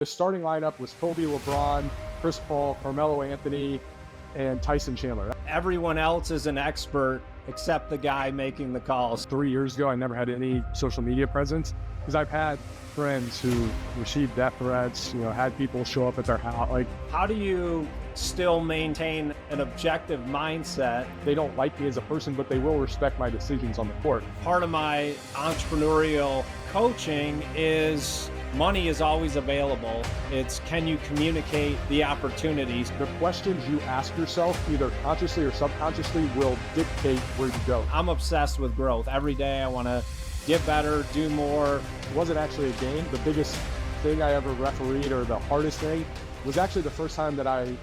The starting lineup was Kobe, LeBron, Chris Paul, Carmelo Anthony, and Tyson Chandler. Everyone else is an expert except the guy making the calls. 3 years ago, I never had any social media presence because I've had friends who received death threats, had people show up at their house. How do you still maintain an objective mindset? They don't like me as a person, but they will respect my decisions on the court. Part of my entrepreneurial coaching is money is always available. It's can you communicate the opportunities? The questions you ask yourself, either consciously or subconsciously, will dictate where you go. I'm obsessed with growth. Every day I want to get better, do more. It wasn't actually a game. The biggest thing I ever refereed, or the hardest thing, was actually the first time that I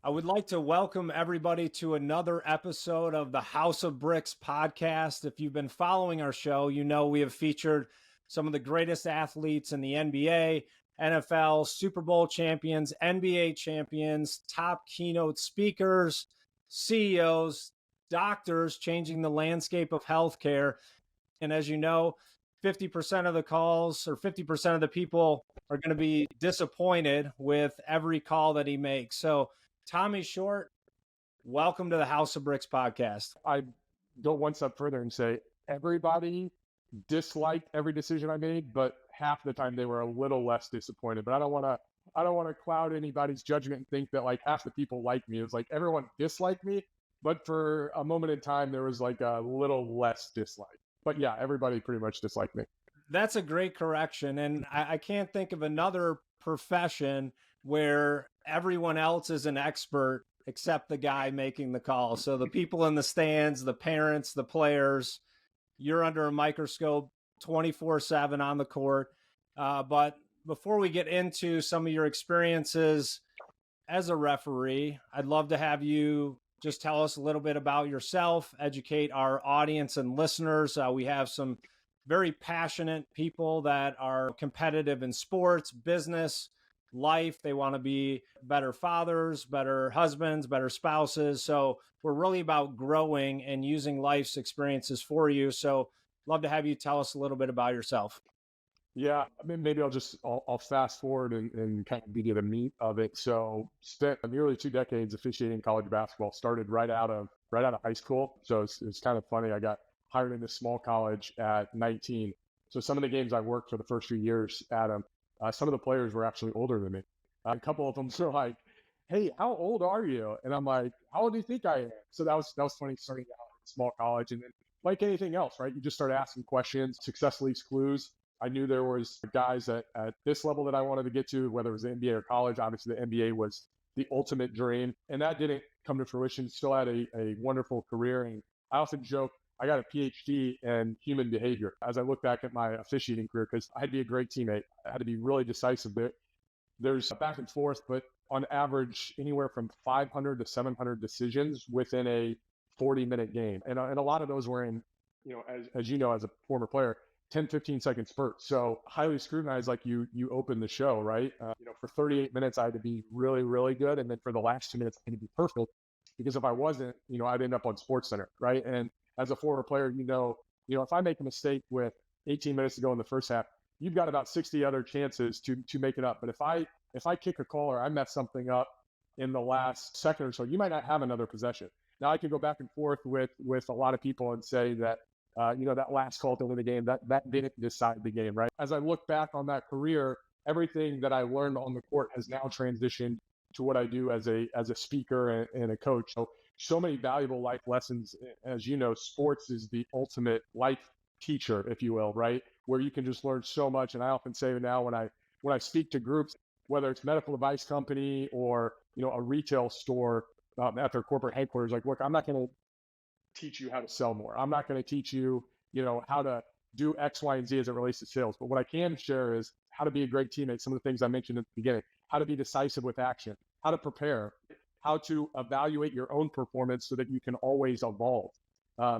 would like to welcome everybody to another episode of the House of Bricks podcast. If you've been following our show, you know we have featured some of the greatest athletes in the NBA, NFL, Super Bowl champions, NBA champions, top keynote speakers, CEOs, doctors changing the landscape of healthcare. And as you know, 50% of the calls or 50% of the people are going to be disappointed with every call that he makes. So Tommy Short, welcome to the House of Bricks podcast. I go one step further and say everybody disliked every decision I made, but half the time they were a little less disappointed. But I don't want to cloud anybody's judgment and think that like half the people like me. It's like everyone disliked me, but for a moment in time there was like a little less dislike. But yeah, everybody pretty much disliked me. That's a great correction, and I can't think of another profession where everyone else is an expert except the guy making the call. So the people in the stands, the parents, the players, you're under a microscope 24/7 on the court. But before we get into some of your experiences as a referee, I'd love to have you just tell us a little bit about yourself, educate our audience and listeners. We have some very passionate people that are competitive in sports, business, life. They want to be better fathers, better husbands, better spouses. So we're really about growing and using life's experiences for you. So love to have you tell us a little bit about yourself. Yeah, I mean, maybe I'll fast forward and kind of give you the meat of it. So spent nearly 2 decades officiating college basketball. Started right out of high school. So it's kind of funny. I got hired in this small college at 19. So some of the games I worked for the first few years at them, some of the players were actually older than me. A couple of them were like, "Hey, how old are you?" And I'm like, "How old do you think I am?" So that was funny starting out at a small college. And then like anything else, right? You just start asking questions. Success leaves clues. I knew there was guys at this level that I wanted to get to, whether it was the NBA or college. Obviously, the NBA was the ultimate dream. And that didn't come to fruition. Still had a wonderful career. And I often joke, I got a PhD in human behavior as I look back at my officiating career, because I had to be a great teammate. I had to be really decisive. There's back and forth, but on average, anywhere from 500 to 700 decisions within a 40-minute game. And a lot of those were in, as you know, as a former player, 10, 15-second spurts. So highly scrutinized, like you open the show, right? For 38 minutes, I had to be really, really good. And then for the last 2 minutes, I had to be perfect. Because if I wasn't, I'd end up on SportsCenter, right? And as a former player, if I make a mistake with 18 minutes to go in the first half, you've got about 60 other chances to make it up. But if I kick a call or I mess something up in the last second or so, you might not have another possession. Now I can go back and forth with a lot of people and say that, that last call at the end of the game, that didn't decide the game, right? As I look back on that career, everything that I learned on the court has now transitioned to what I do as a speaker and a coach. So many valuable life lessons. As you know, sports is the ultimate life teacher, if you will, right? Where you can just learn so much. And I often say now when I speak to groups, whether it's medical device company or, a retail store at their corporate headquarters, like, look, I'm not going to teach you how to sell more. I'm not going to teach you, how to do X, Y, and Z as it relates to sales. But what I can share is how to be a great teammate. Some of the things I mentioned at the beginning, how to be decisive with action, how to prepare, how to evaluate your own performance so that you can always evolve.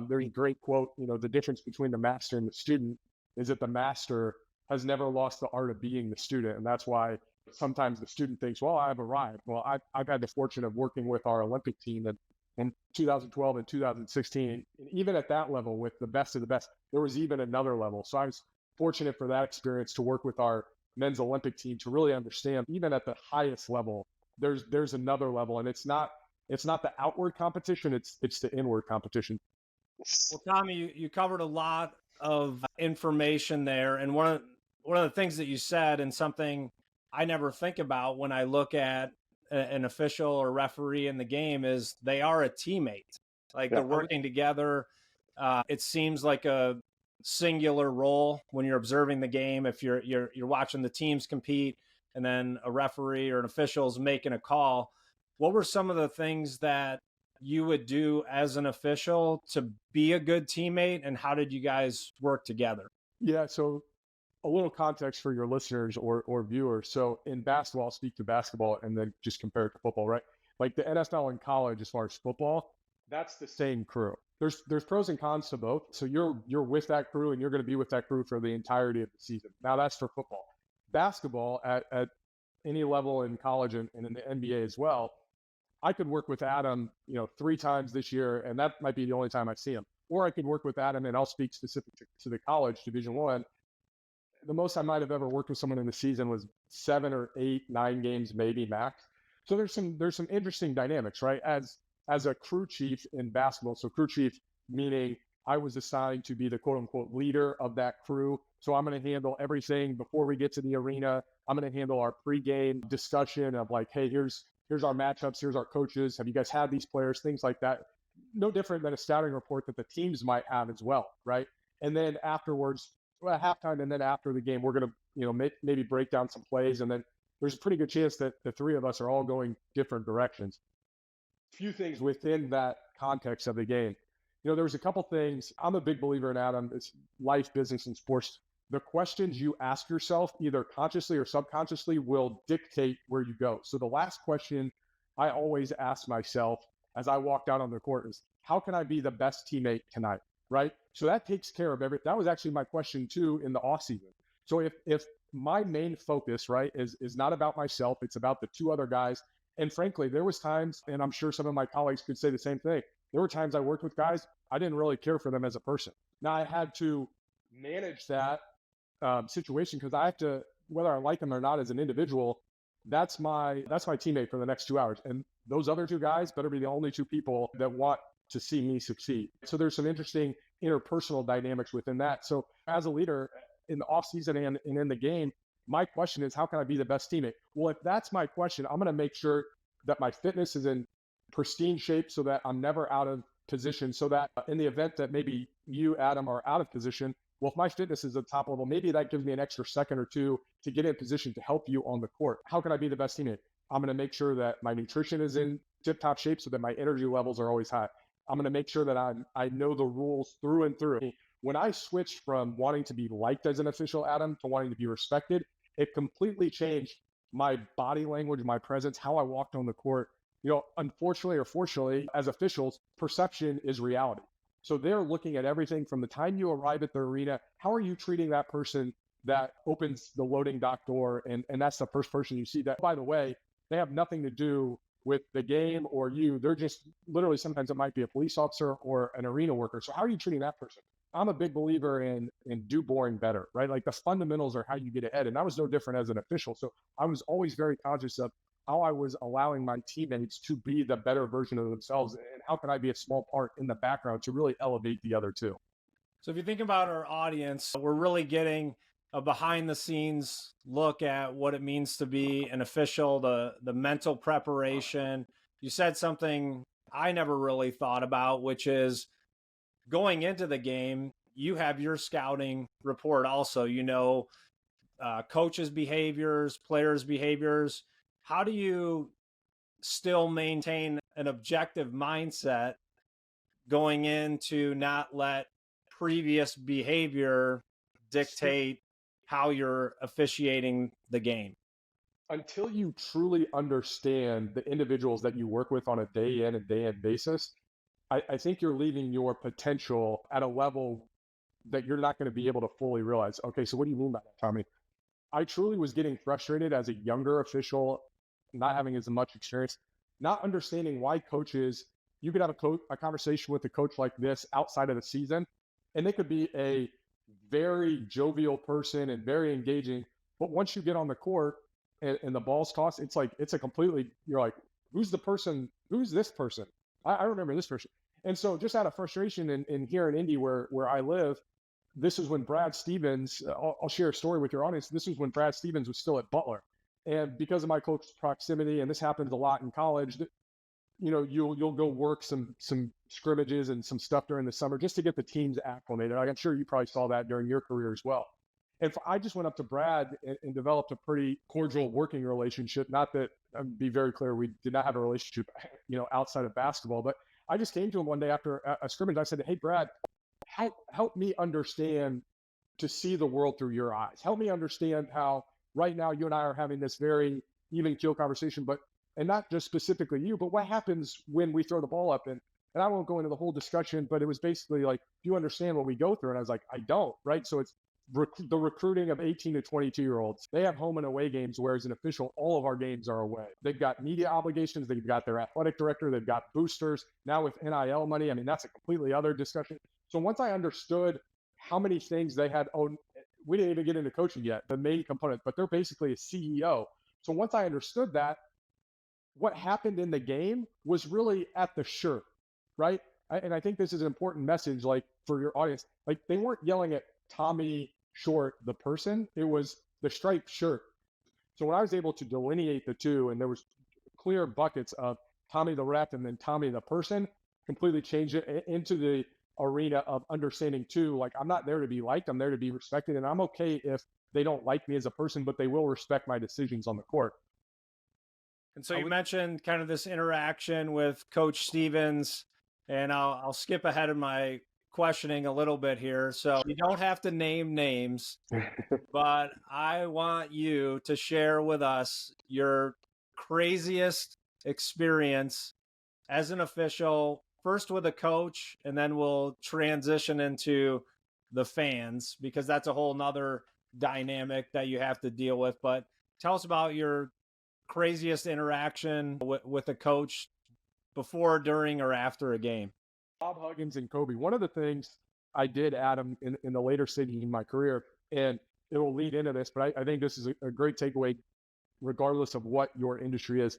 There's a great quote, the difference between the master and the student is that the master has never lost the art of being the student. And that's why sometimes the student thinks, well, I've arrived. Well, I've had the fortune of working with our Olympic team, and in 2012 and 2016. And even at that level, with the best of the best, there was even another level. So I was fortunate for that experience to work with our men's Olympic team to really understand, even at the highest level, there's another level, and it's not the outward competition, it's the inward competition. Well, Tommy, you covered a lot of information there, and one of the things that you said, and something I never think about when I look at an official or referee in the game, is they are a teammate. Like, they're working together. It seems like a singular role when you're observing the game. If you're watching the teams compete, and then a referee or an official is making a call, what were some of the things that you would do as an official to be a good teammate, and how did you guys work together? Yeah, so a little context for your listeners or viewers. So in basketball, I'll speak to basketball and then just compare it to football, right? Like the NFL and college, as far as football, that's the same crew. There's pros and cons to both. So you're with that crew, and you're going to be with that crew for the entirety of the season. Now that's for football. Basketball at any level in college and in the NBA as well, I could work with Adam, 3 times this year, and that might be the only time I see him. Or I could work with Adam, and I'll speak specific to the college Division One. The most I might have ever worked with someone in the season was 7 or 8, 9 games, maybe max. So there's some interesting dynamics, right? As a crew chief in basketball, so crew chief meaning I was assigned to be the quote unquote leader of that crew. So I'm going to handle everything before we get to the arena. I'm going to handle our pregame discussion of like, hey, here's our matchups, here's our coaches. Have you guys had these players? Things like that. No different than a scouting report that the teams might have as well, right? And then afterwards, at halftime, and then after the game, we're going to, maybe break down some plays, and then there's a pretty good chance that the three of us are all going different directions. Few things within that context of the game. There was a couple things. I'm a big believer in Adam. It's life, business, and sports. The questions you ask yourself, either consciously or subconsciously, will dictate where you go. So the last question I always ask myself as I walked out on the court is, how can I be the best teammate tonight? Right? So that takes care of everything. That was actually my question too in the off season. So if my main focus, right, is not about myself, it's about the two other guys. And frankly, there was times, and I'm sure some of my colleagues could say the same thing. There were times I worked with guys, I didn't really care for them as a person. Now I had to manage that situation, because I have to, whether I like them or not as an individual, that's my teammate for the next 2 hours. And those other two guys better be the only two people that want to see me succeed. So there's some interesting interpersonal dynamics within that. So as a leader in the off season and in the game, my question is, how can I be the best teammate? Well, if that's my question, I'm going to make sure that my fitness is in pristine shape so that I'm never out of position, so that in the event that maybe you, Adam, are out of position, well, if my fitness is at top level, maybe that gives me an extra second or two to get in position to help you on the court. How can I be the best teammate? I'm going to make sure that my nutrition is in tip-top shape so that my energy levels are always high. I'm going to make sure that I know the rules through and through. When I switched from wanting to be liked as an official, Adam, to wanting to be respected, it completely changed my body language, my presence, how I walked on the court. Unfortunately or fortunately, as officials, perception is reality. So they're looking at everything from the time you arrive at the arena. How are you treating that person that opens the loading dock door? And that's the first person you see. That, by the way, they have nothing to do with the game or you. They're just literally, sometimes it might be a police officer or an arena worker. So how are you treating that person? I'm a big believer in do boring better, right? Like the fundamentals are how you get ahead. And that was no different as an official. So I was always very conscious of how I was allowing my teammates to be the better version of themselves, and how can I be a small part in the background to really elevate the other two. So if you think about our audience, we're really getting a behind the scenes look at what it means to be an official, the mental preparation. You said something I never really thought about, which is going into the game, you have your scouting report also, coaches' behaviors, players' behaviors. How do you still maintain an objective mindset going in to not let previous behavior dictate how you're officiating the game? Until you truly understand the individuals that you work with on a day in and day out basis, I think you're leaving your potential at a level that you're not going to be able to fully realize. Okay, so what do you mean by that, Tommy? I truly was getting frustrated as a younger official, not having as much experience, not understanding why coaches you could have a conversation with a coach like this outside of the season, and they could be a very jovial person and very engaging. But once you get on the court and the ball's tossed, it's like, it's a completely, you're like, who's the person? Who's this person? I remember this person. And so just out of frustration in here in Indy where I live, this is when Brad Stevens, I'll share a story with your audience. This was when Brad Stevens was still at Butler. And because of my close proximity, and this happens a lot in college, you'll go work some scrimmages and some stuff during the summer just to get the teams acclimated. I'm sure you probably saw that during your career as well. And I just went up to Brad and developed a pretty cordial working relationship. Not that, be very clear, we did not have a relationship, outside of basketball, but I just came to him one day after a scrimmage. I said, "Hey, Brad, help me understand to see the world through your eyes. Help me understand how right now you and I are having this very even keel conversation, and not just specifically you, but what happens when we throw the ball up?" And I won't go into the whole discussion, but it was basically like, do you understand what we go through? And I was like, I don't, right? So it's the recruiting of 18 to 22-year-olds. They have home and away games, whereas an official, all of our games are away. They've got media obligations. They've got their athletic director. They've got boosters. Now with NIL money, I mean, that's a completely other discussion. So once I understood how many things they had, we didn't even get into coaching yet, the main component, but they're basically a CEO. So once I understood that, what happened in the game was really at the shirt, right? And I think this is an important message, like for your audience. Like, they weren't yelling at Tommy Short, the person. It was the striped shirt. So when I was able to delineate the two, and there was clear buckets of Tommy the rep and then Tommy the person, completely changed it into the arena of understanding too, like, I'm not there to be liked, I'm there to be respected, and I'm okay if they don't like me as a person, but they will respect my decisions on the court. And so you mentioned kind of this interaction with Coach Stevens, and I'll skip ahead of my questioning a little bit here. So you don't have to name names, but I want you to share with us your craziest experience as an official, first with a coach, and then we'll transition into the fans, because that's a whole nother dynamic that you have to deal with. But tell us about your craziest interaction with a coach before, during, or after a game. Bob Huggins and Kobe. One of the things I did, Adam, in the later stages of my career, and it will lead into this, but I think this is a great takeaway, regardless of what your industry is.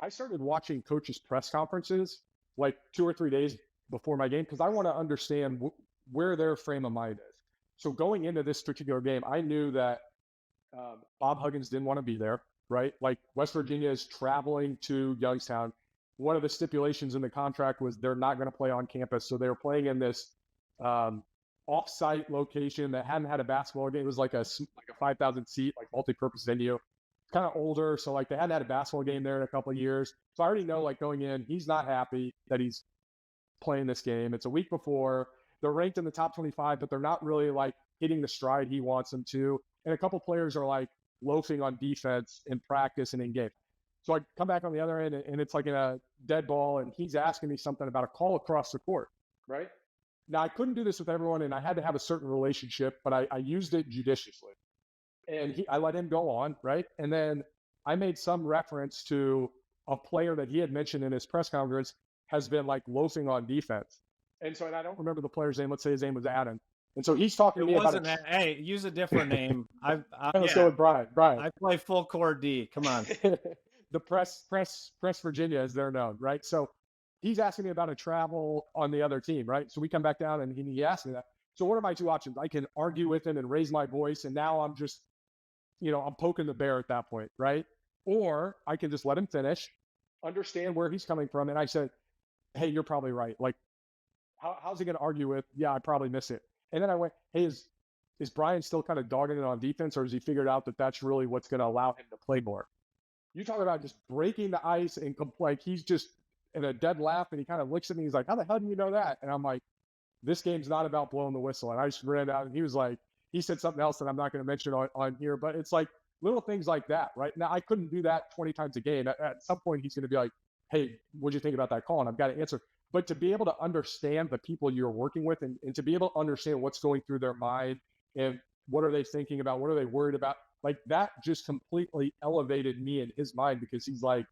I started watching coaches' press conferences like 2 or 3 days before my game, because I want to understand where their frame of mind is. So going into this particular game, I knew that Bob Huggins didn't want to be there, right? Like, West Virginia is traveling to Youngstown. One of the stipulations in the contract was they're not going to play on campus. So they were playing in this off-site location that hadn't had a basketball game. It was like a 5,000 seat, like multi-purpose venue. Kind of older. So like, they hadn't had a basketball game there in a couple of years. So I already know, like, going in, he's not happy that he's playing this game. It's a week before. They're ranked in the top 25, but they're not really like hitting the stride he wants them to. And a couple players are like loafing on defense in practice and in game. So I come back on the other end, and it's like in a dead ball, and he's asking me something about a call across the court, right? Now, I couldn't do this with everyone, and I had to have a certain relationship, but I used it judiciously. And I let him go on, right? And then I made some reference to a player that he had mentioned in his press conference has been like loafing on defense. And so, and I don't remember the player's name. Let's say his name was Adam. And so he's talking to me about it. Hey, use a different name. Let's go with Brian. I play full court D. Come on. The press Virginia, as they're known, right? So he's asking me about a travel on the other team, right? So we come back down, and he asked me that. So what are my two options? I can argue with him and raise my voice, and now I'm just, I'm poking the bear at that point, right? Or I can just let him finish, understand where he's coming from. And I said, hey, you're probably right. Like, how's he going to argue with, yeah, I probably miss it. And then I went, hey, is Brian still kind of dogging it on defense, or has he figured out that that's really what's going to allow him to play more? You talk about just breaking the ice, and like, he's just in a dead laugh, and he kind of looks at me. He's like, how the hell do you know that? And I'm like, this game's not about blowing the whistle. And I just ran out, and he was like, he said something else that I'm not going to mention on here, but it's like little things like that, right? Now, I couldn't do that 20 times a game. At some point, he's going to be like, hey, what'd you think about that call? And I've got to answer. But to be able to understand the people you're working with, and to be able to understand what's going through their mind, and what are they thinking about, what are they worried about, like, that just completely elevated me in his mind, because he's like,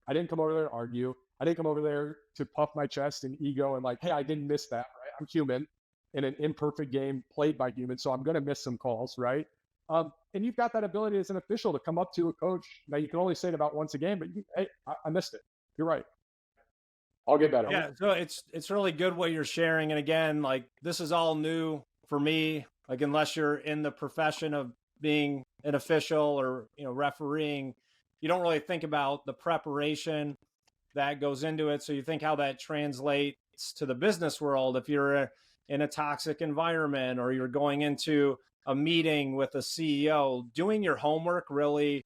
I didn't come over there to argue. I didn't come over there to puff my chest and ego and like, hey, I didn't miss that, right? I'm human in an imperfect game played by humans, so I'm going to miss some calls, right? And you've got that ability as an official to come up to a coach. Now, you can only say it about once a game, but hey, I missed it. You're right. I'll get better. Yeah, so it's really good what you're sharing. And again, like this is all new for me. Like unless you're in the profession of being an official or refereeing, you don't really think about the preparation that goes into it. So you think how that translates to the business world. If you're in a toxic environment or you're going into a meeting with a CEO, doing your homework really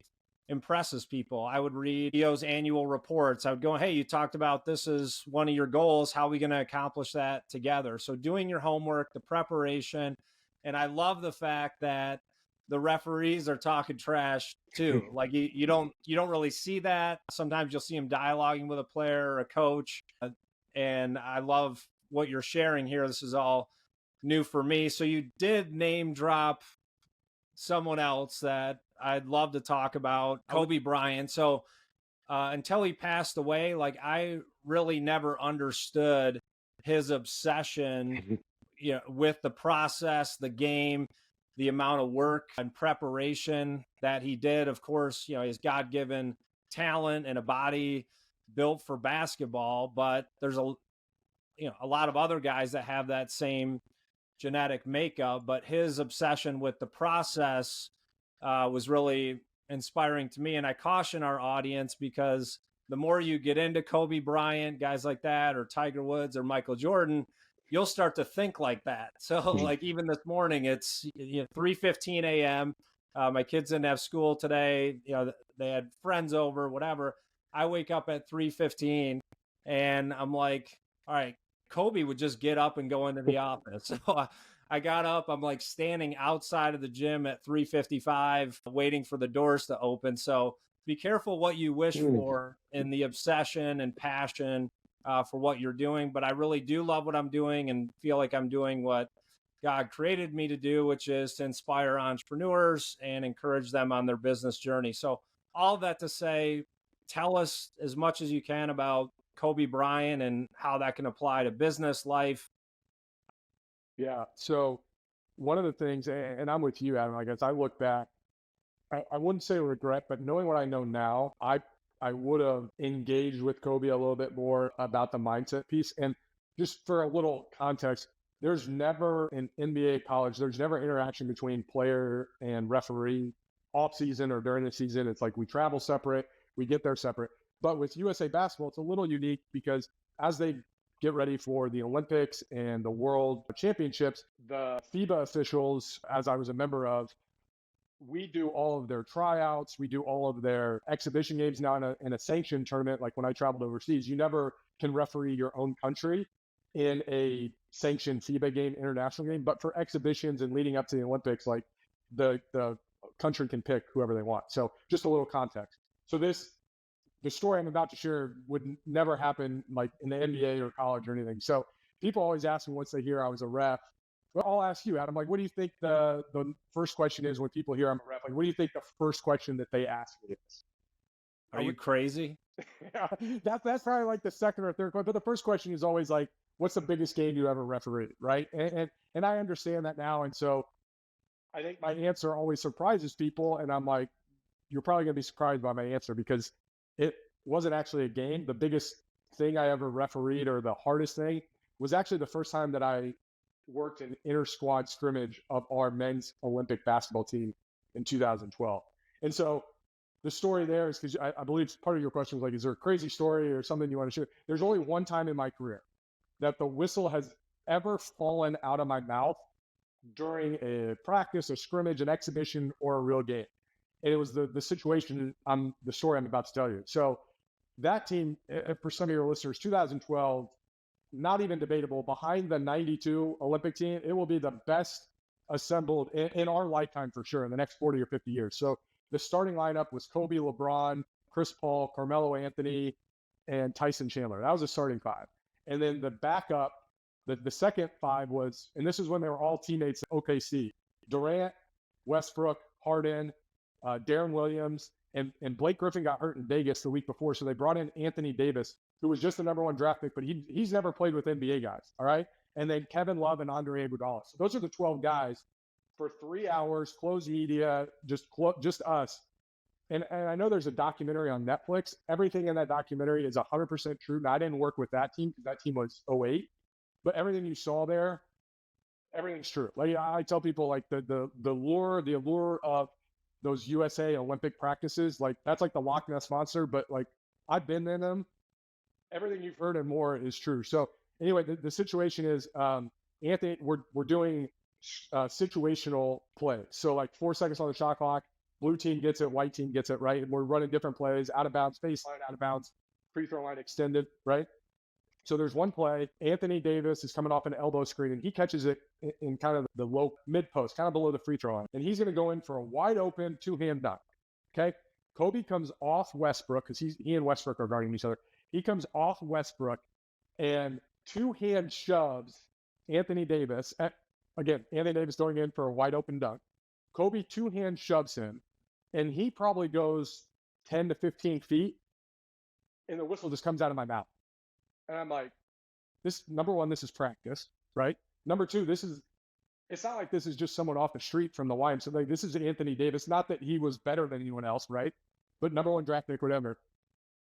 impresses people. I would read CEO's annual reports. I would go, hey, you talked about this as one of your goals. How are we going to accomplish that together? So doing your homework, the preparation. And I love the fact that the referees are talking trash too. Like you don't really see that. Sometimes you'll see them dialoguing with a player or a coach. And I love what you're sharing here. This is all new for me. So you did name drop someone else that I'd love to talk about, Kobe Bryant. So until he passed away, like I really never understood his obsession, with the process, the game, the amount of work and preparation that he did. Of course, his God-given talent and a body built for basketball, but there's a lot of other guys that have that same genetic makeup, but his obsession with the process was really inspiring to me. And I caution our audience because the more you get into Kobe Bryant, guys like that, or Tiger Woods or Michael Jordan, you'll start to think like that. So like even this morning, it's 3:15 a.m. My kids didn't have school today. They had friends over, whatever. I wake up at 3:15 and I'm like, all right, Kobe would just get up and go into the office. So I got up. I'm like standing outside of the gym at 3:55, waiting for the doors to open. So be careful what you wish for in the obsession and passion for what you're doing. But I really do love what I'm doing and feel like I'm doing what God created me to do, which is to inspire entrepreneurs and encourage them on their business journey. So all that to say, tell us as much as you can about Kobe Bryant and how that can apply to business life. Yeah. So one of the things, and I'm with you, Adam, I guess I look back, I wouldn't say regret, but knowing what I know now, I would have engaged with Kobe a little bit more about the mindset piece. And just for a little context, there's never in NBA college, there's never interaction between player and referee off season or during the season. It's like we travel separate, we get there separate. But with USA basketball, it's a little unique because as they get ready for the Olympics and the World Championships, the FIBA officials, as I was a member of, we do all of their tryouts. We do all of their exhibition games. Now in a sanctioned tournament, like when I traveled overseas, you never can referee your own country in a sanctioned FIBA game, international game. But for exhibitions and leading up to the Olympics, like the country can pick whoever they want. So just a little context. So the story I'm about to share would never happen like in the NBA or college or anything. So people always ask me once they hear I was a ref. Well, I'll ask you, Adam, like, what do you think the first question is when people hear I'm a ref? Like, what do you think the first question that they ask me is? Are you crazy? Yeah, that's probably like the second or third question. But the first question is always like, what's the biggest game you ever refereed, right? And I understand that now. And so I think my answer always surprises people. And I'm like, you're probably going to be surprised by my answer because it wasn't actually a game. The biggest thing I ever refereed or the hardest thing was actually the first time that I worked an inter-squad scrimmage of our men's Olympic basketball team in 2012. And so the story there is because I believe part of your question was like, is there a crazy story or something you want to share? There's only one time in my career that the whistle has ever fallen out of my mouth during a practice, a scrimmage, an exhibition, or a real game. And it was the situation, the story I'm about to tell you. So that team, for some of your listeners, 2012, not even debatable, behind the 92 Olympic team, it will be the best assembled in our lifetime for sure in the next 40 or 50 years. So the starting lineup was Kobe, LeBron, Chris Paul, Carmelo Anthony, and Tyson Chandler. That was a starting five. And then the backup, the second five was, and this is when they were all teammates at OKC, Durant, Westbrook, Harden, Darren Williams, and Blake Griffin got hurt in Vegas the week before. So they brought in Anthony Davis who was just the number 1 draft pick, but he's never played with NBA guys. All right. And then Kevin Love and Andre Iguodala. So those are the 12 guys for 3 hours, closed media, just us. And I know there's a documentary on Netflix. Everything in that documentary is 100% true. Now, I didn't work with that team because that team was 08, but everything you saw there, everything's true. Like I tell people, like the allure of those USA Olympic practices, like that's like the Loch Ness monster, but like I've been in them. Everything you've heard and more is true. So anyway, the situation is, Anthony, we're doing situational play. So like 4 seconds on the shot clock, blue team gets it, white team gets it, right? And we're running different plays, out of bounds, baseline, out of bounds, free throw line extended, right? So there's one play, Anthony Davis is coming off an elbow screen and he catches it in kind of the low mid post, kind of below the free throw line. And he's going to go in for a wide open 2-hand dunk. Okay. Kobe comes off Westbrook because he and Westbrook are guarding each other. He comes off Westbrook and 2-hand shoves Anthony Davis. Again, Anthony Davis going in for a wide open dunk. Kobe 2-hand shoves him, and he probably goes 10 to 15 feet, and the whistle just comes out of my mouth. And I'm like, number 1, this is practice, right? Number 2, it's not like this is just someone off the street from the YMCA. Like, this is Anthony Davis. Not that he was better than anyone else, right? But number 1 draft pick, whatever.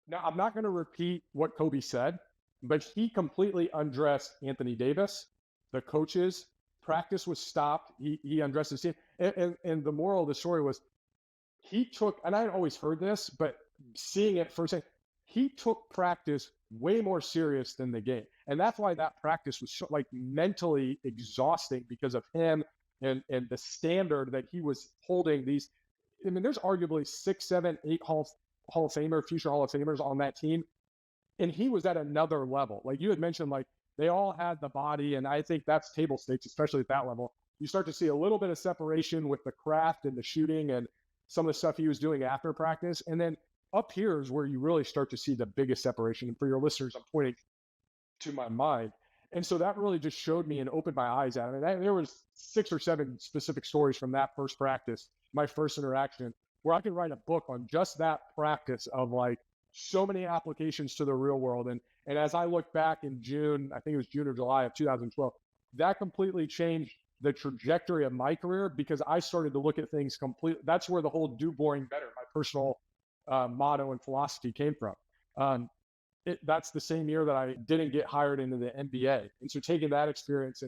Now, I'm not going to repeat what Kobe said, but he completely undressed Anthony Davis, the coaches. Practice was stopped. He undressed his team. And the moral of the story was he took, and I had always heard this, but seeing it firsthand, he took practice way more serious than the game. And that's why that practice was so, like, mentally exhausting because of him and the standard that he was holding these. I mean, there's arguably 6, 7, 8 Hall of Famer, future Hall of Famers on that team. And he was at another level. Like you had mentioned, like they all had the body. And I think that's table stakes, especially at that level. You start to see a little bit of separation with the craft and the shooting and some of the stuff he was doing after practice. And then up here is where you really start to see the biggest separation. And for your listeners, I'm pointing to my mind. And so that really just showed me and opened my eyes at it. And there was 6 or 7 specific stories from that first practice, my first interaction, where I could write a book on just that practice of like so many applications to the real world. And as I look back in June, I think it was June or July of 2012, that completely changed the trajectory of my career because I started to look at things completely. That's where the whole do boring better, my personal motto and philosophy came from. That's the same year that I didn't get hired into the NBA. And so taking that experience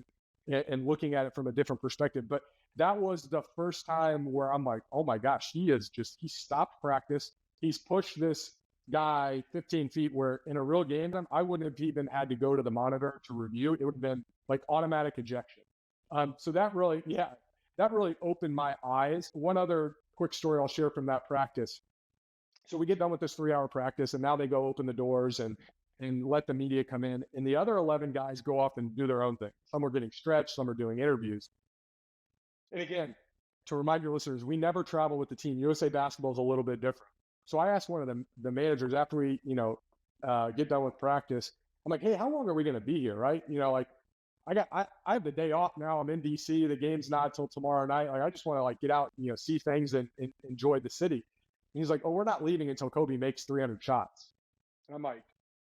and looking at it from a different perspective, but that was the first time where I'm like, oh my gosh, he stopped practice. He's pushed this guy 15 feet where in a real game, I wouldn't have even had to go to the monitor to review. It would have been like automatic ejection. So that really opened my eyes. One other quick story I'll share from that practice. So we get done with this 3-hour practice and now they go open the doors and let the media come in. And the other 11 guys go off and do their own thing. Some are getting stretched, some are doing interviews. And again, to remind your listeners, we never travel with the team. USA Basketball is a little bit different. So I asked one of the managers after we, get done with practice. I'm like, hey, how long are we going to be here? Right. Like I have the day off now. I'm in DC. The game's not until tomorrow night. Like I just want to like get out, see things and enjoy the city. And he's like, oh, we're not leaving until Kobe makes 300 shots. And I'm like,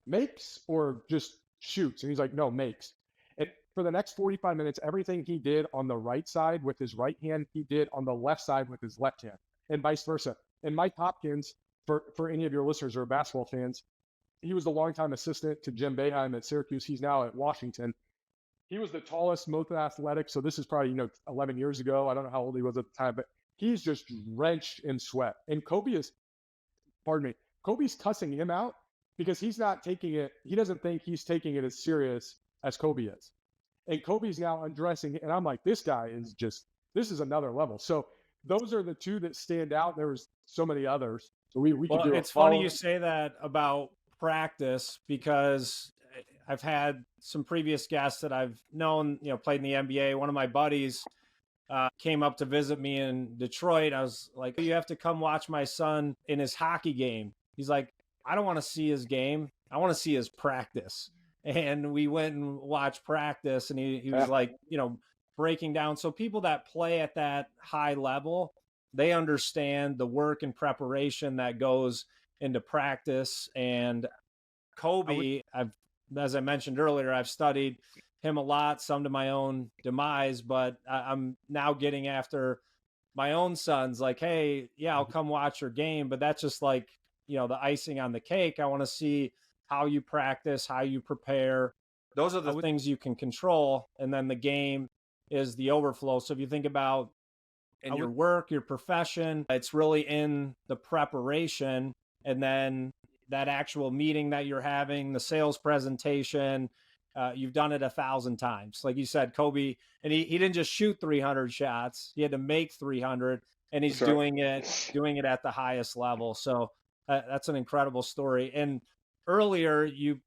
makes or just shoots? And he's like, no, makes. And for the next 45 minutes, everything he did on the right side with his right hand, he did on the left side with his left hand, and vice versa. And Mike Hopkins, for any of your listeners who are basketball fans, he was the longtime assistant to Jim Boeheim at Syracuse. He's now at Washington. He was the tallest, most athletic. So this is probably, 11 years ago. I don't know how old he was at the time, but he's just drenched in sweat. And Kobe's cussing him out because he's not taking it. He doesn't think he's taking it as serious as Kobe is. And Kobe's now undressing. And I'm like, this guy is this is another level. So those are the two that stand out. There was so many others. So we could do it's funny you say that about practice because I've had some previous guests that I've known, played in the NBA. One of my buddies came up to visit me in Detroit. I was like, you have to come watch my son in his hockey game. He's like, I don't want to see his game. I want to see his practice. And we went and watched practice and he was like, breaking down. So people that play at that high level, they understand the work and preparation that goes into practice. And Kobe, as I mentioned earlier, I've studied him a lot, some to my own demise, but I'm now getting after my own sons, like, hey, yeah, I'll come watch your game, but that's just like, the icing on the cake. I want to see how you practice, how you prepare. Those are the things you can control. And then the game is the overflow. So if you think about in your work, your profession, it's really in the preparation, and then that actual meeting that you're having, the sales presentation, you've done it 1,000 times. Like you said, Kobe, and he didn't just shoot 300 shots. He had to make 300, and he's doing it at the highest level. So that's an incredible story. And earlier you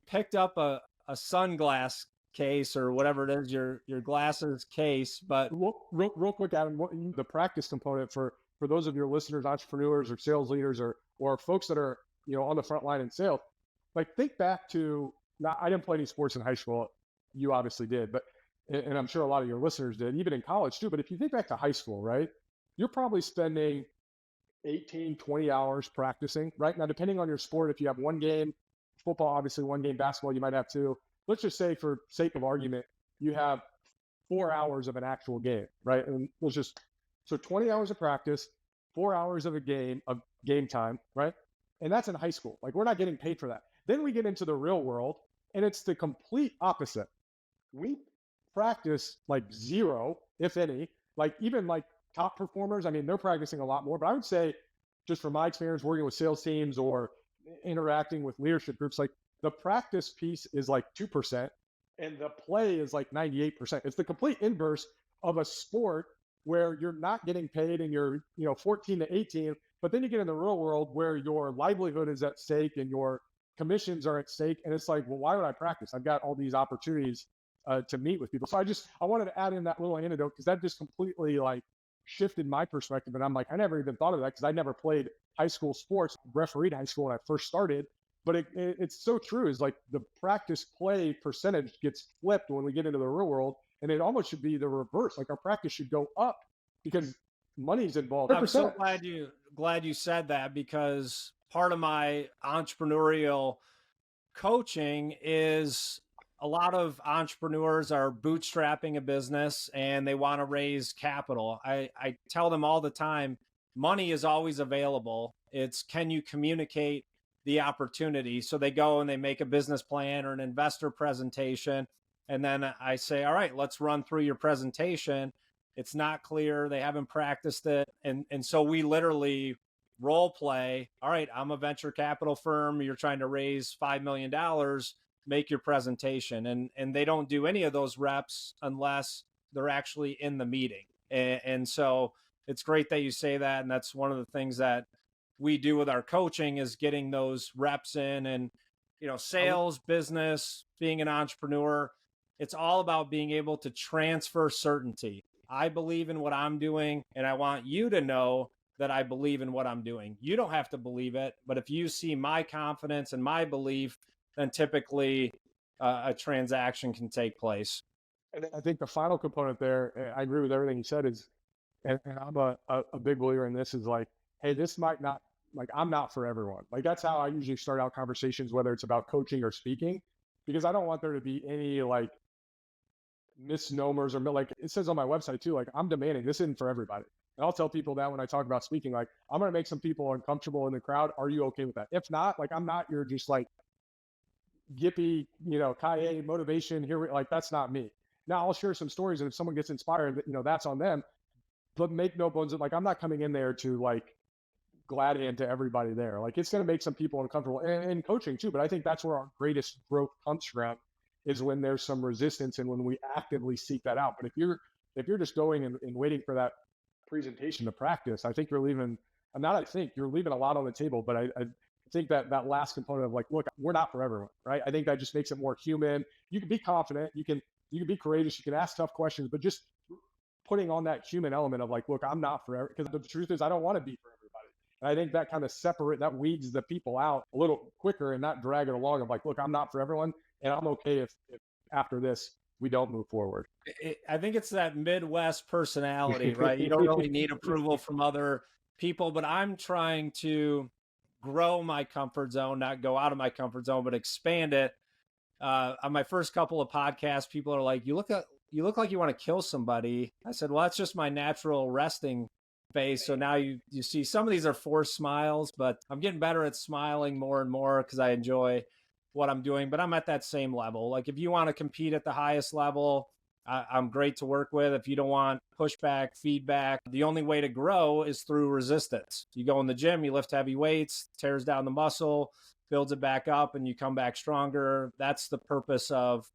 picked up a sunglass case or whatever it is, your glasses case. But real quick, Adam, the practice component for those of your listeners, entrepreneurs or sales leaders or folks that are on the front line in sales, like think back to, now I didn't play any sports in high school. You obviously did, but and I'm sure a lot of your listeners did, even in college too. But if you think back to high school, right, you're probably spending 18, 20 hours practicing, right? Now, depending on your sport, if you have one game, football, obviously one game, basketball, you might have two. Let's just say for sake of argument, you have 4 hours of an actual game, right? And so 20 hours of practice, 4 hours of game time, right? And that's in high school. Like, we're not getting paid for that. Then we get into the real world, and it's the complete opposite. We practice like zero, if any, like even like top performers. I mean, they're practicing a lot more, but I would say just from my experience working with sales teams or interacting with leadership groups, like the practice piece is like 2% and the play is like 98%. It's the complete inverse of a sport where you're not getting paid and you're, 14 to 18, but then you get in the real world where your livelihood is at stake and your commissions are at stake. And it's like, well, why would I practice? I've got all these opportunities to meet with people. So I wanted to add in that little anecdote because that just completely like shifted my perspective. And I'm like, I never even thought of that because I never played high school sports, refereed high school when I first started. But it's so true, is like the practice play percentage gets flipped when we get into the real world. And it almost should be the reverse. Like our practice should go up because money's involved. 100%. I'm so glad you said that, because part of my entrepreneurial coaching is a lot of entrepreneurs are bootstrapping a business and they want to raise capital. I tell them all the time, money is always available. It's, can you communicate the opportunity? So they go and they make a business plan or an investor presentation. And then I say, all right, let's run through your presentation. It's not clear. They haven't practiced it. And so we literally role play. All right, I'm a venture capital firm. You're trying to raise $5 million. Make your presentation. And they don't do any of those reps unless they're actually in the meeting. And so it's great that you say that. And that's one of the things that we do with our coaching, is getting those reps in. And, sales, business, being an entrepreneur, it's all about being able to transfer certainty. I believe in what I'm doing, and I want you to know that I believe in what I'm doing. You don't have to believe it, but if you see my confidence and my belief, then typically a transaction can take place. And I think the final component there, I agree with everything you said, is, and I'm a big believer in this, is like, hey, this might not, like, I'm not for everyone. Like, that's how I usually start out conversations, whether it's about coaching or speaking, because I don't want there to be any like misnomers or like it says on my website too, like, I'm demanding this isn't for everybody. And I'll tell people that when I talk about speaking, like, I'm going to make some people uncomfortable in the crowd. Are you okay with that? If not, like, I'm not your just like yippee, kaye motivation here. Like, that's not me. Now I'll share some stories, and if someone gets inspired, that's on them. But make no bones, like, I'm not coming in there to like glad hand to everybody there. Like, it's going to make some people uncomfortable, and coaching too. But I think that's where our greatest growth comes from, is when there's some resistance and when we actively seek that out. But if you're just going and waiting for that presentation to practice, I think you're leaving a lot on the table. But I think that last component of like, look, we're not for everyone, right? I think that just makes it more human. You can be confident, you can be courageous, you can ask tough questions, but just putting on that human element of like, look, I'm not for everyone, because the truth is I don't want to be for everybody. And I think that kind of that weeds the people out a little quicker and not drag it along of like, look, I'm not for everyone, and I'm okay if after this we don't move forward. I think it's that Midwest personality, right? You don't really need approval from other people, but I'm trying to grow my comfort zone, not go out of my comfort zone, but expand it. On my first couple of podcasts, people are like, you look like you want to kill somebody. I said, well, that's just my natural resting face. So now you see some of these are forced smiles, but I'm getting better at smiling more and more because I enjoy what I'm doing. But I'm at that same level. Like if you want to compete at the highest level, I'm great to work with. If you don't want pushback, feedback, the only way to grow is through resistance. You go in the gym, you lift heavy weights, tears down the muscle, builds it back up, and you come back stronger. That's the purpose of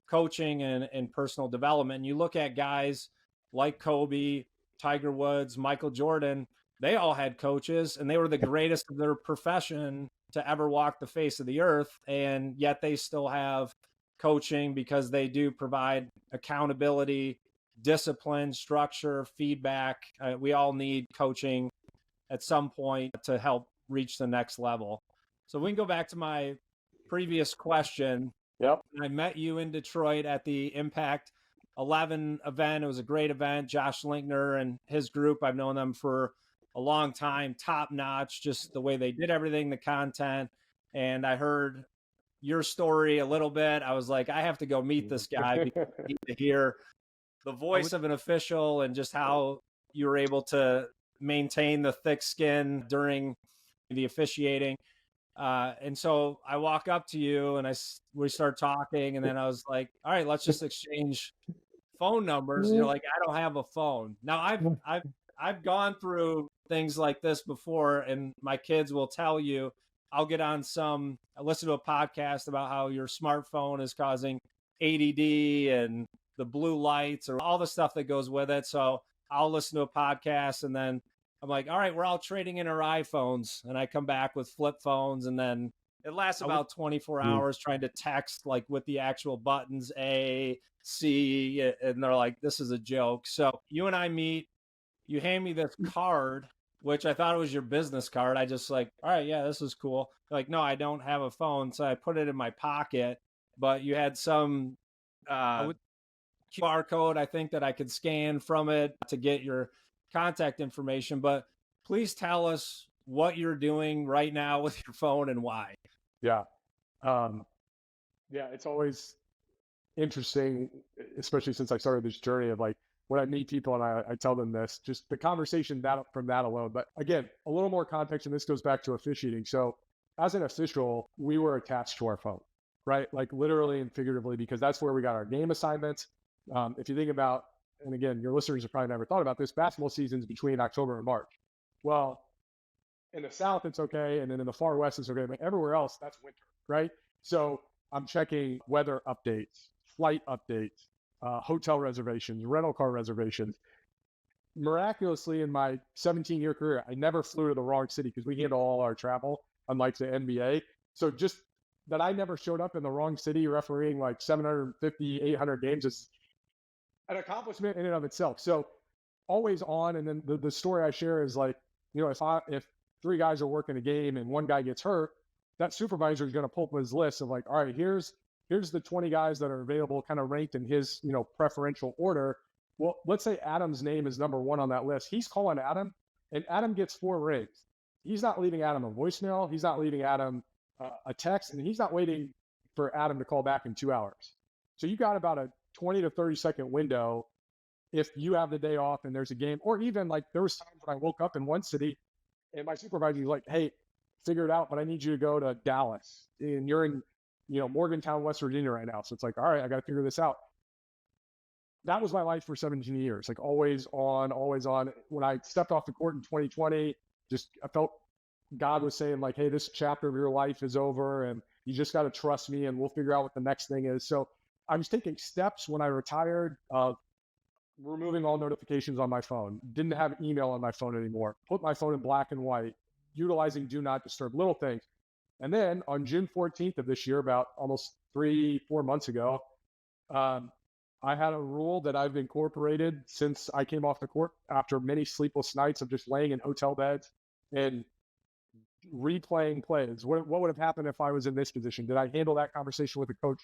coaching and personal development. And you look at guys like Kobe, Tiger Woods, Michael Jordan, they all had coaches and they were the greatest of their profession to ever walk the face of the earth. And yet they still have coaching because they do provide accountability, discipline, structure, feedback. We all need coaching at some point to help reach the next level. So we can go back to my previous question. Yep. I met you in Detroit at the Impact 11 event. It was a great event. Josh Linkner and his group, I've known them for a long time, top notch, just the way they did everything, the content. And I heard your story a little bit. I was like, I have to go meet this guy because I need to hear the voice of an official and just how you were able to maintain the thick skin during the officiating. And so I walk up to you and we start talking, and then I was like, all right, let's just exchange phone numbers. And you're like, I don't have a phone. Now I've gone through things like this before, and my kids will tell you, I'll get on I listen to a podcast about how your smartphone is causing ADD and the blue lights or all the stuff that goes with it. So I'll listen to a podcast and then I'm like, all right, we're all trading in our iPhones. And I come back with flip phones, and then it lasts about 24 hours trying to text like with the actual buttons A, C, and they're like, this is a joke. So you and I meet, you hand me this card, which I thought it was your business card. I just like, all right, yeah, this is cool. Like, no, I don't have a phone. So I put it in my pocket, but you had some QR code, I think, that I could scan from it to get your contact information. But please tell us what you're doing right now with your phone and why. Yeah. Yeah, it's always interesting, especially since I started this journey of like, when I meet people and I tell them this, just the conversation from that alone. But again, a little more context, and this goes back to officiating. So as an official, we were attached to our phone, right? Like literally and figuratively, because that's where we got our game assignments. If you think about, and again, your listeners have probably never thought about this, basketball season's between October and March. Well, in the South, it's okay. And then in the far West, it's okay. But everywhere else, that's winter, right? So I'm checking weather updates, flight updates, hotel reservations, rental car reservations. Miraculously, in my 17-year career, I never flew to the wrong city because we handle all our travel, unlike the NBA. So just that I never showed up in the wrong city refereeing like 750, 800 games is an accomplishment in and of itself. So always on. And then the story I share is like, you know, if three guys are working a game and one guy gets hurt, that supervisor is going to pull up his list of like, all right, here's the 20 guys that are available, kind of ranked in his, you know, preferential order. Well, let's say Adam's name is number one on that list. He's calling Adam, and Adam gets 4 rings. He's not leaving Adam a voicemail. He's not leaving Adam a text, and he's not waiting for Adam to call back in 2 hours. So you got about a 20 to 30 second window if you have the day off and there's a game. Or even like there was times when I woke up in one city and my supervisor was like, hey, figure it out, but I need you to go to Dallas. And you're in, you know, Morgantown, West Virginia right now. So it's like, all right, I got to figure this out. That was my life for 17 years, like always on, always on. When I stepped off the court in 2020, I felt God was saying like, hey, this chapter of your life is over and you just got to trust me and we'll figure out what the next thing is. So I was taking steps when I retired of removing all notifications on my phone, didn't have email on my phone anymore, put my phone in black and white, utilizing do not disturb, little things. And then on June 14th of this year, about almost 3-4 months ago, I had a rule that I've incorporated since I came off the court after many sleepless nights of just laying in hotel beds and replaying plays. What would have happened if I was in this position? Did I handle that conversation with the coach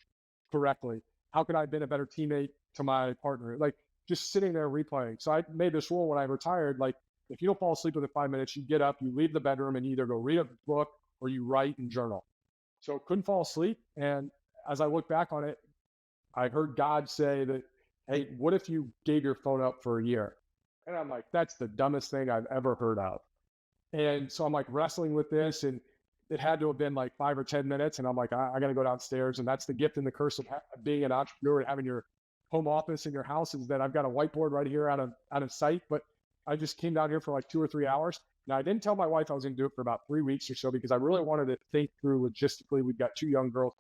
correctly? How could I have been a better teammate to my partner? Like just sitting there replaying. So I made this rule when I retired, like if you don't fall asleep within 5 minutes, you get up, you leave the bedroom, and you either go read a book or you write and journal. So couldn't fall asleep. And as I look back on it, I heard God say that, hey, what if you gave your phone up for a year? And I'm like, that's the dumbest thing I've ever heard of. And so I'm like wrestling with this, and it had to have been like 5 or 10 minutes. And I'm like, I got to go downstairs. And that's the gift and the curse of being an entrepreneur and having your home office in your house, is that I've got a whiteboard right here out of sight. But I just came down here for like 2 or 3 hours. Now, I didn't tell my wife I was going to do it for about 3 weeks or so, because I really wanted to think through logistically. We've got 2 young girls.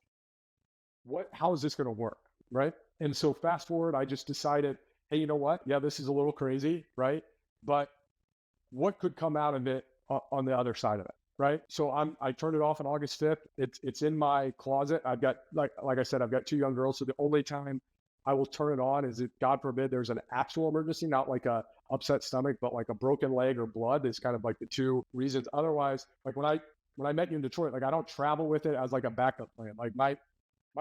How is this going to work? Right. And so fast forward, I just decided, hey, you know what? Yeah, this is a little crazy. Right. But what could come out of it on the other side of it? Right. So I turned it off on August 5th. It's in my closet. I've got, like I said, I've got 2 young girls. So the only time I will turn it on is if, God forbid, there's an actual emergency, not like a upset stomach, but like a broken leg or blood. Is kind of like the 2 reasons. Otherwise, like when I met you in Detroit, like I don't travel with it as like a backup plan. Like my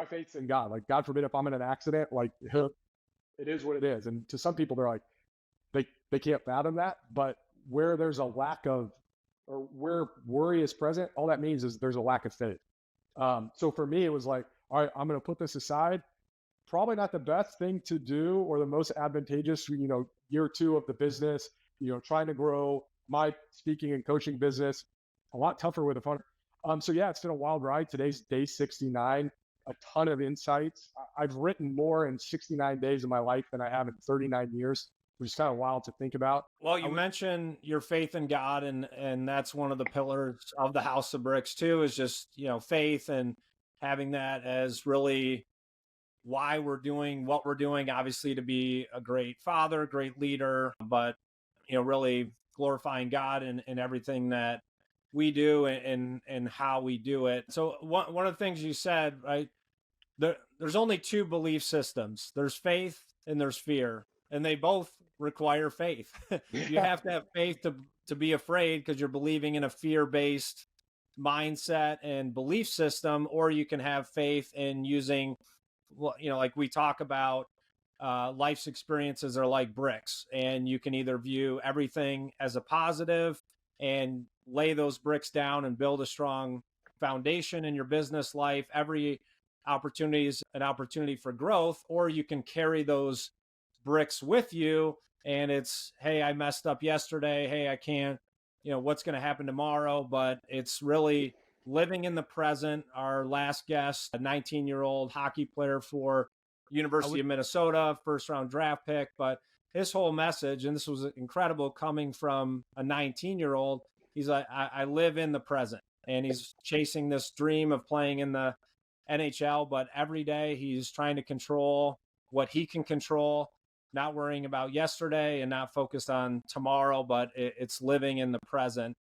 faith's in God. Like, God forbid if I'm in an accident, like it is what it is. And to some people, they're like, they can't fathom that. But where there's a lack of, or where worry is present, all that means is there's a lack of faith. So for me, it was like, all right, I'm going to put this aside. Probably not the best thing to do or the most advantageous, year 2 of the business, trying to grow my speaking and coaching business, a lot tougher with a phone. So yeah, it's been a wild ride. Today's day 69, a ton of insights. I've written more in 69 days of my life than I have in 39 years, which is kind of wild to think about. Well, you mentioned your faith in God, and that's one of the pillars of the House of Bricks too, is just, faith, and having that as really why we're doing what we're doing, obviously to be a great father, great leader, but, really glorifying God in everything that we do and how we do it. So one of the things you said, right, there's only 2 belief systems. There's faith and there's fear, and they both require faith. You have to have faith to be afraid, because you're believing in a fear-based mindset and belief system, or you can have faith in using, like we talk about, life's experiences are like bricks, and you can either view everything as a positive and lay those bricks down and build a strong foundation in your business life. Every opportunity is an opportunity for growth, or you can carry those bricks with you, and it's, hey, I messed up yesterday. Hey, I can't, what's going to happen tomorrow? But it's really living in the present. Our last guest, a 19-year-old hockey player for University of Minnesota, first-round draft pick, but his whole message, and this was incredible coming from a 19-year-old, he's like, I live in the present, and he's chasing this dream of playing in the NHL, but every day he's trying to control what he can control, not worrying about yesterday and not focused on tomorrow, but it's living in the present.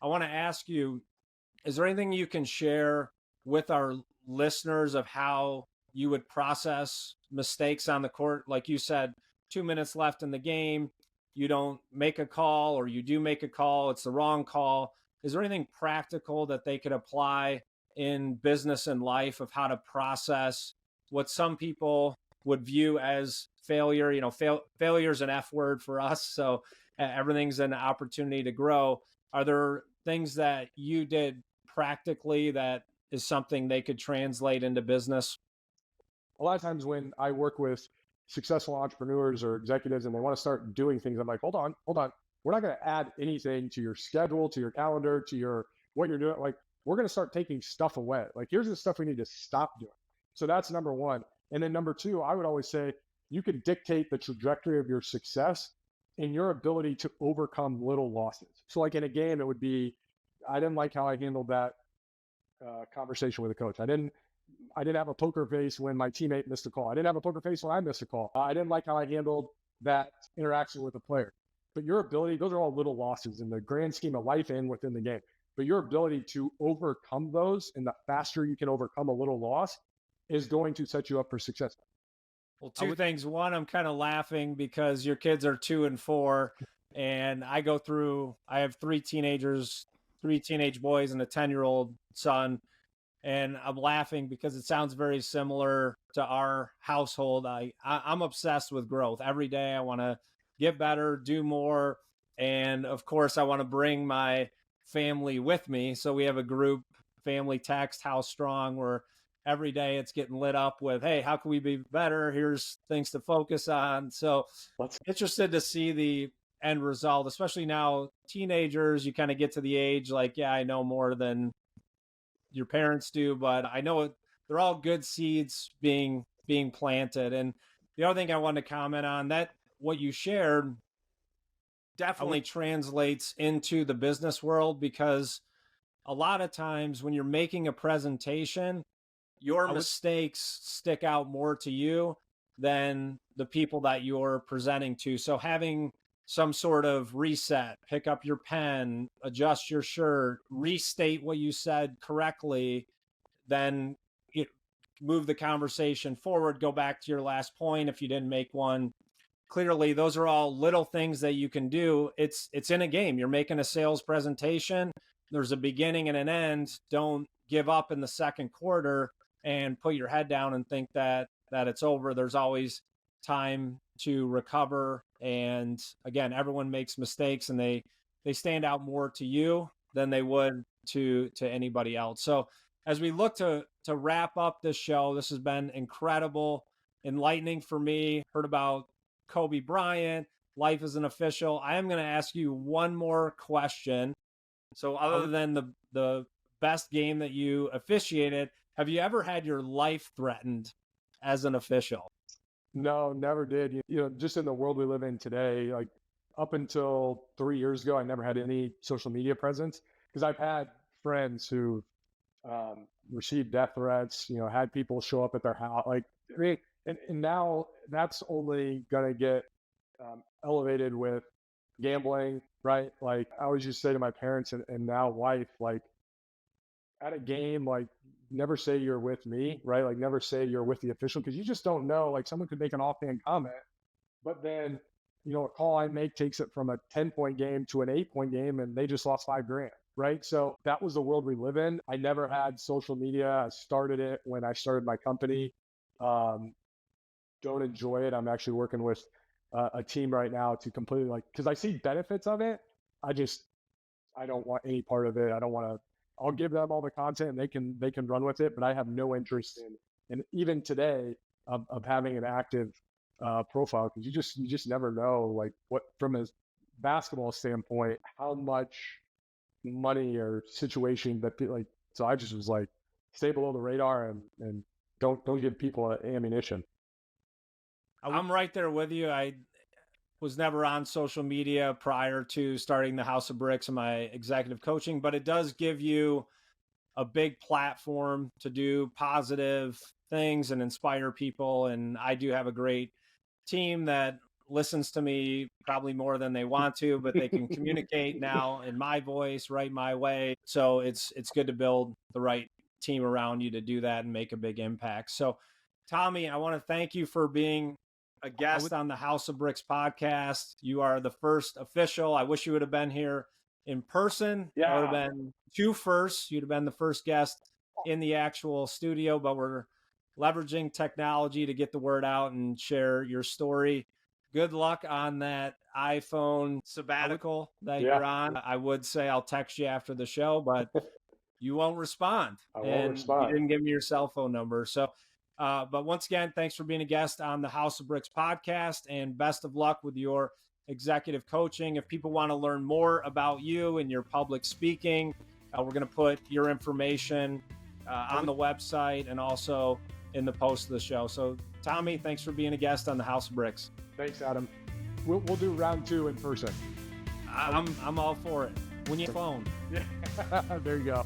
I want to ask you, is there anything you can share with our listeners of how you would process mistakes on the court? Like you said, 2 minutes left in the game, you don't make a call, or you do make a call, it's the wrong call. Is there anything practical that they could apply in business and life of how to process what some people would view as failure? Failure is an F word for us, so everything's an opportunity to grow. Are there things that you did practically that is something they could translate into business? A lot of times when I work with successful entrepreneurs or executives and they want to start doing things, I'm like, hold on. We're not going to add anything to your schedule, to your calendar, to what you're doing. Like, we're going to start taking stuff away. Like, here's the stuff we need to stop doing. So that's number 1. And then number 2, I would always say, you can dictate the trajectory of your success in your ability to overcome little losses. So like in a game, it would be, I didn't like how I handled that conversation with a coach. I didn't have a poker face when my teammate missed a call. I didn't have a poker face when I missed a call. I didn't like how I handled that interaction with a player. But your ability, those are all little losses in the grand scheme of life and within the game. But your ability to overcome those, and the faster you can overcome a little loss, is going to set you up for success. Well, 2 things. One, I'm kind of laughing because your kids are 2 and 4, and I have 3 teenagers, 3 teenage boys and a 10-year-old son. And I'm laughing because it sounds very similar to our household. I'm obsessed with growth. Every day I want to get better, do more, And of course, I want to bring my family with me. So we have a group family text, How Strong, where every day it's getting lit up with, hey, how can we be better? Here's things to focus on. So interested to see the end result, especially now teenagers, you kind of get to the age like, yeah, I know more than your parents do, but I know they're all good seeds being planted. And the other thing I wanted to comment on, that what you shared definitely translates into the business world, because a lot of times when you're making a presentation, your mistakes stick out more to you than the people that you're presenting to. So having some sort of reset, pick up your pen, adjust your shirt, restate what you said correctly, then move the conversation forward, go back to your last point if you didn't make one. Clearly, those are all little things that you can do. It's in a game. You're making a sales presentation. There's a beginning and an end. Don't give up in the second quarter and put your head down and think that it's over. There's always time to recover. And again, everyone makes mistakes, and they stand out more to you than they would to anybody else. So as we look to wrap up this show, this has been incredible, enlightening for me. Heard about Kobe Bryant, life as an official. I am going to ask you one more question. So other than the best game that you officiated, have you ever had your life threatened as an official? No, never did. You know, just in the world we live in today, like up until 3 years ago, I never had any social media presence, because I've had friends who received death threats, you know, had people show up at their house. Like, I mean, and now that's only going to get elevated with gambling, right? Like, I always used to say to my parents and now wife, like, at a game, like, never say you're with me, right? Like, never say you're with the official, because you just don't know. Like, someone could make an offhand comment, but then, you know, a call I make takes it from a 10-point game to an 8-point game, and they just lost $5,000, right? So that was the world we live in. I never had social media. I started it when I started my company. Don't enjoy it. I'm actually working with a team right now to completely, like, because I see benefits of it. I don't want any part of it. I don't want to. I'll give them all the content, and they can run with it, but I have no interest in even today of having an active profile, because you just never know, like, what, from a basketball standpoint, how much money or situation that, like, so I just was like, stay below the radar and don't give people ammunition. I'm right there with you. I was never on social media prior to starting the House of Bricks and my executive coaching, but it does give you a big platform to do positive things and inspire people. And I do have a great team that listens to me probably more than they want to, but they can communicate now in my voice, right my way. So it's good to build the right team around you to do that and make a big impact. So Tommy, I want to thank you for being a guest on the House of Bricks podcast. You are the first official. I wish you would have been here in person. Yeah. I would have been two firsts. You'd have been the first guest in the actual studio, but we're leveraging technology to get the word out and share your story. Good luck on that iPhone sabbatical that you're on. I would say I'll text you after the show, but you won't respond. I won't respond. You didn't give me your cell phone number. So, but once again, thanks for being a guest on the House of Bricks podcast, and best of luck with your executive coaching. If people want to learn more about you and your public speaking, we're going to put your information on the website and also in the post of the show. So Tommy, thanks for being a guest on the House of Bricks. Thanks, Adam. We'll do round 2 in person. I'm all for it. When you phone. Yeah. There you go.